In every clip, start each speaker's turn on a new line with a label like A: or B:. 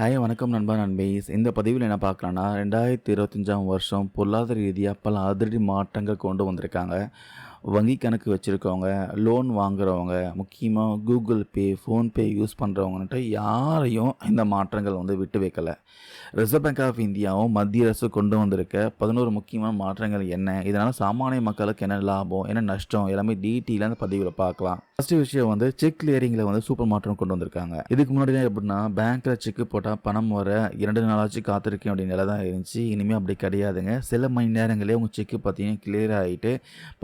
A: Hi வணக்கம் நண்பா நண்பீஸ். இந்த பதிவில் என்ன பார்க்கலான்னா 2025ஆம் வருஷம் பொருளாதார ரீதியா பல அதிரடி மாற்றங்கள் கொண்டு வந்திருக்காங்க. வங்கி கணக்கு வச்சுருக்கவங்க, லோன் வாங்குறவங்க, முக்கியமா கூகுள் பே, ஃபோன்பே யூஸ் பண்ணுறவங்கன்ட்டு யாரையும் இந்த மாற்றங்கள் விட்டு வைக்கல. ரிசர்வ் பேங்க் ஆஃப் இந்தியாவும் மத்திய அரசு கொண்டு வந்திருக்க 11 முக்கியமான மாற்றங்கள் என்ன? இதனால் சாமானிய மக்களுக்கு என்ன லாபம், என்ன நஷ்டம் எல்லாமே டீட்டெயிலாக அந்த பதிவில் பார்க்கலாம். ஃபர்ஸ்ட் விஷயம் செக் கிளியரிங்கில் சூப்பர் மாற்றம் கொண்டு வந்திருக்காங்க. இதுக்கு முன்னாடி எப்படின்னா பேங்க்ல செக் போட்டால் பணம் வர 2 நாளாச்சு காத்திருக்கேன் அப்படிங்கிற நிலை தான் இருந்துச்சு. இனிமேல் அப்படி கிடையாதுங்க. சில மணி நேரங்களே உங்கள் செக் பார்த்தீங்கன்னா கிளியர் ஆகிட்டு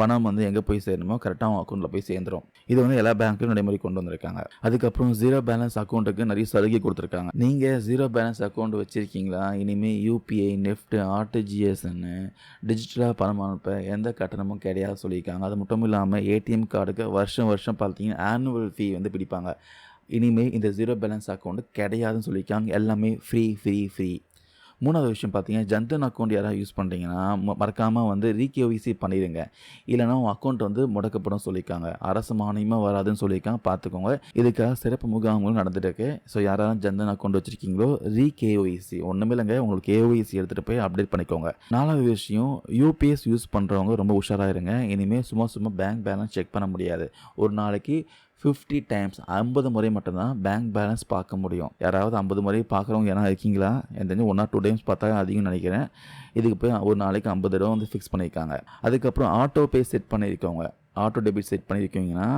A: பணம் எங்கே போய் சேரணுமோ கரெக்டாக அவங்க அக்கௌண்ட்டில் போய் சேர்ந்துடும். இது எல்லா பேங்க்லையும் நடைமுறை கொண்டு வந்திருக்காங்க. அதுக்கப்புறம் ஜீரோ பேலன்ஸ் அக்கௌண்ட்டுக்கு நிறைய சலுகை கொடுத்துருக்காங்க. நீங்கள் ஜீரோ பேலன்ஸ் அக்கௌண்ட் வச்சுருக்கீங்களா, இனிமேல் யூபிஐ, நெஃப்ட், ஆர்டிஜிஎஸ்ன்னு டிஜிட்டலாக பணம் அனுப்ப எந்த கட்டணமும் கிடையாது சொல்லியிருக்காங்க. அது மட்டும் இல்லாமல் ஏடிஎம் கார்டுக்கு வருஷம் பார்த்தீங்கன்னா ஆனுவல் ஃபீ பிடிப்பாங்க. இனிமேல் இந்த ஜீரோ பேலன்ஸ் அக்கௌண்ட் கிடையாதுன்னு சொல்லியிருக்காங்க. எல்லாமே ஃப்ரீ. மூணாவது விஷயம் பார்த்தீங்கன்னா ஜன்தன் அக்கௌண்ட் யாராவது யூஸ் பண்ணுறீங்கன்னா மறக்காமல் ரீகேஒய்சி பண்ணிடுங்க. இல்லைனா உங்கள் அக்கௌண்ட் முடக்கப்படும் சொல்லியிருக்காங்க. அரசு மானியமாக வராதுன்னு சொல்லியிருக்காங்க, பார்த்துக்கோங்க. இதுக்காக சிறப்பு முகாம்களும் நடந்துட்டு இருக்கு. ஸோ யாராவது ஜன்தன் அக்கௌண்ட் வச்சுருக்கீங்களோ ரீகேஒய்சி ஒன்றுமே இல்லைங்க, உங்களுக்கு கேஒய்சி எடுத்துகிட்டு போய் அப்டேட் பண்ணிக்கோங்க. நாலாவது விஷயம் யூபிஎஸ் யூஸ் பண்ணுறவங்க ரொம்ப உஷாராக இருங்க. இனிமேல் சும்மா பேங்க் பேலன்ஸ் செக் பண்ண முடியாது. ஒரு நாளைக்கு 50 டைம்ஸ் 50 முறை மட்டும்தான் பேங்க் பேலன்ஸ் பார்க்க முடியும். யாராவது 50 முறை பார்க்குறவங்க யாராவது இருக்கீங்களா? எனக்கு தெரிஞ்சு 1 or 2 டைம்ஸ் பார்த்தா அதிகம்னு நினைக்கிறேன். இதுக்கு போய் ஒரு நாளைக்கு 50 தடவை ஃபிக்ஸ் பண்ணியிருக்காங்க. அதுக்கப்புறம் ஆட்டோ பே செட் பண்ணியிருக்கவங்க, ஆட்டோ டெபிட் செட் பண்ணியிருக்கீங்கன்னா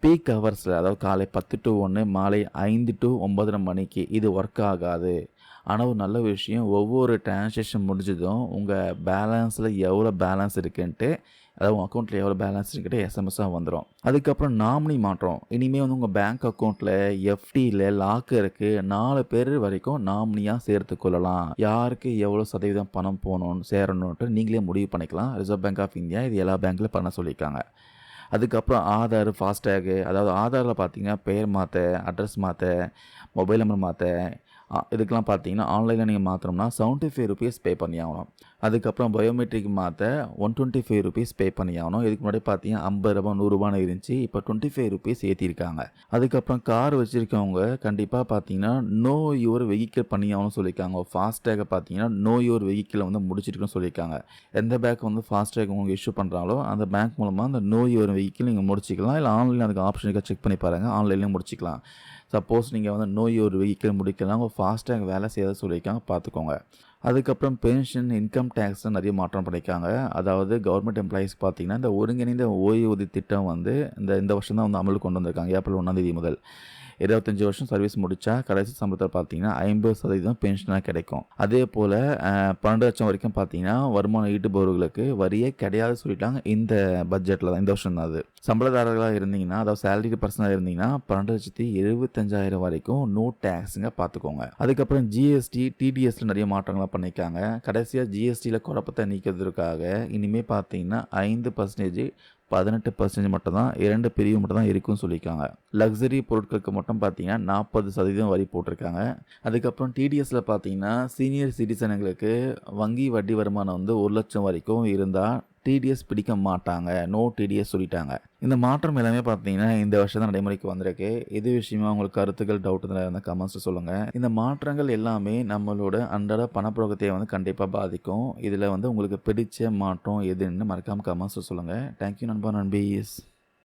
A: பீக் ஹவர்ஸில், அதாவது காலை 10 to 1, மாலை 5 to 9:30 மணிக்கு இது ஒர்க் ஆகாது. ஆனால் ஒரு நல்ல விஷயம், ஒவ்வொரு டிரான்சாக்ஷன் முடிஞ்சதும் உங்கள் பேலன்ஸில் எவ்வளோ பேலன்ஸ் இருக்குன்ட்டு, அதாவது உங்கள் அக்கௌண்ட்டில் எவ்வளோ பேலன்ஸ் இருக்குன்ட்டு எஸ்எம்எஸ்ஸாக வந்துடும். அதுக்கப்புறம் நாமினி மாற்றம். இனிமேல் உங்கள் பேங்க் அக்கௌண்ட்டில் எஃப்டியில் லாக்கு இருக்குது, 4 பேர் வரைக்கும் நாமினியாக சேர்த்து கொள்ளலாம். யாருக்கு எவ்வளோ சதவீதம் பணம் போகணும்னு சேரணுன்ட்டு நீங்களே முடிவு பண்ணிக்கலாம். ரிசர்வ் பேங்க் ஆஃப் இந்தியா இது எல்லா பேங்க்லையும் பண்ண சொல்லியிருக்காங்க. அதுக்கப்புறம் ஆதார், ஃபாஸ்டேகு, அதாவது ஆதாரில் பார்த்தீங்கன்னா பெயர் மாற்ற, அட்ரஸ் மாற்ற, மொபைல் நம்பர் மாற்ற, இதுக்கெலாம் பார்த்தீங்கன்னா ஆன்லைனில் நீங்கள் மாற்றணும்னா ₹75 பே பண்ணி ஆகணும். அதுக்கப்புறம் பயோமெட்ரிக் மாற்ற ₹125 பே பண்ணி ஆகணும். இதுக்கு முன்னாடி பார்த்தீங்கன்னா ₹50, ₹100 இருந்துச்சு. இப்போ ₹25 ஏற்றிருக்காங்க. அதுக்கப்புறம் கார் வச்சுருக்கவங்க கண்டிப்பாக பார்த்தீங்கன்னா நோ யுவர் வெஹிக்கிள் பண்ணி ஆகணும்னு சொல்லியிருக்காங்க. ஃபாஸ்டேகை பார்த்தீங்கன்னா நோ யுவர் வெஹிக்கிளை முடிச்சிருக்குன்னு சொல்லியிருக்காங்க. எந்த பேங்க் ஃபாஸ்டேக் உங்களுக்கு இஷ்யூ பண்ணுறாங்களோ அந்த பேங்க் மூலமாக அந்த நோ யுவர் வெஹிக்கிள் நீங்கள் முடிச்சிக்கலாம். இல்லை ஆன்லைனில் அதுக்கு ஆப்ஷனுக்காக செக் பண்ணி பாருங்கள், ஆன்லைன்லேயும் முடிச்சிக்கலாம். சப்போஸ் நீங்கள் நோ யுவர் வெஹிக்கிள் முடிக்கலாம், உங்கள் ஃபாஸ்டேக் வேலை செய்யாத சொல்லியிருக்காங்க, பார்த்துக்கோங்க. அதுக்கப்புறம் பென்ஷன், இன்கம் டேக்ஸில் நிறைய மாற்றம் பண்ணியிருக்காங்க. அதாவது கவர்மெண்ட் எம்ப்ளாயீஸ் பார்த்தீங்கன்னா இந்த ஒருங்கிணைந்த ஓய்வூதிய திட்டம் இந்த வருஷம் தான் அமலுக்கு கொண்டு வந்திருக்காங்க. ஏப்ரல் 1ஆம் தேதி முதல் 25 வருஷம் சர்வீஸ் முடித்தா கடைசி சம்பளத்தில் பார்த்தீங்கன்னா 50% பென்ஷனாக கிடைக்கும். அதே போல் 12 லட்சம் வரைக்கும் பார்த்தீங்கன்னா வருமானம் ஈட்டுபவர்களுக்கு வரியே கிடையாது சொல்லிட்டாங்க. இந்த பட்ஜெட்டில் தான், இந்த வருஷம் தான் அது. சம்பளதாரர்களாக இருந்தீங்கன்னா, அதாவது சேலரி பர்சனாக இருந்தீங்கன்னா 12,75,000 வரைக்கும் நோ டேக்ஸுங்க, பார்த்துக்கோங்க. அதுக்கப்புறம் ஜிஎஸ்டி, டிடிஎஸ்ல நிறைய மாற்றங்கள்லாம் பண்ணியிருக்காங்க. கடைசியாக ஜிஎஸ்டியில் குழப்பத்தை நீக்கிறதுக்காக இனிமேல் பார்த்தீங்கன்னா 5%, 18% மட்டும் தான், 2 பிரிவு மட்டும் தான் இருக்குன்னு சொல்லியிருக்காங்க. லக்ஸரி பொருட்களுக்கு மட்டும் பார்த்தீங்கன்னா 40% வரி போட்டிருக்காங்க. அதுக்கப்புறம் டிடிஎஸில் பார்த்தீங்கன்னா சீனியர் சிட்டிசனுங்களுக்கு வங்கி வட்டி வருமானம் 1 லட்சம் வரைக்கும் இருந்தால் டிடிஎஸ் பிடிக்க மாட்டாங்க, நோ டிடிஎஸ் சொல்லிட்டாங்க. இந்த மாற்றம் எல்லாமே பார்த்தீங்கன்னா இந்த வருஷம் தான் நடைமுறைக்கு வந்திருக்கு. இது விஷயமா உங்களுக்கு கருத்துக்கள், டவுட் இருந்தால் கமெண்ட்ஸ் சொல்லுங்கள். இந்த மாற்றங்கள் எல்லாமே நம்மளோட அன்றாட பணப்புழக்கத்தை கண்டிப்பாக பாதிக்கும். இதில் உங்களுக்கு பிடிச்ச மாற்றம் எதுன்னு மறக்காமல் கமெண்ட்ஸ் சொல்லுங்கள். தேங்க்யூ நண்பா நண்பீஸ்.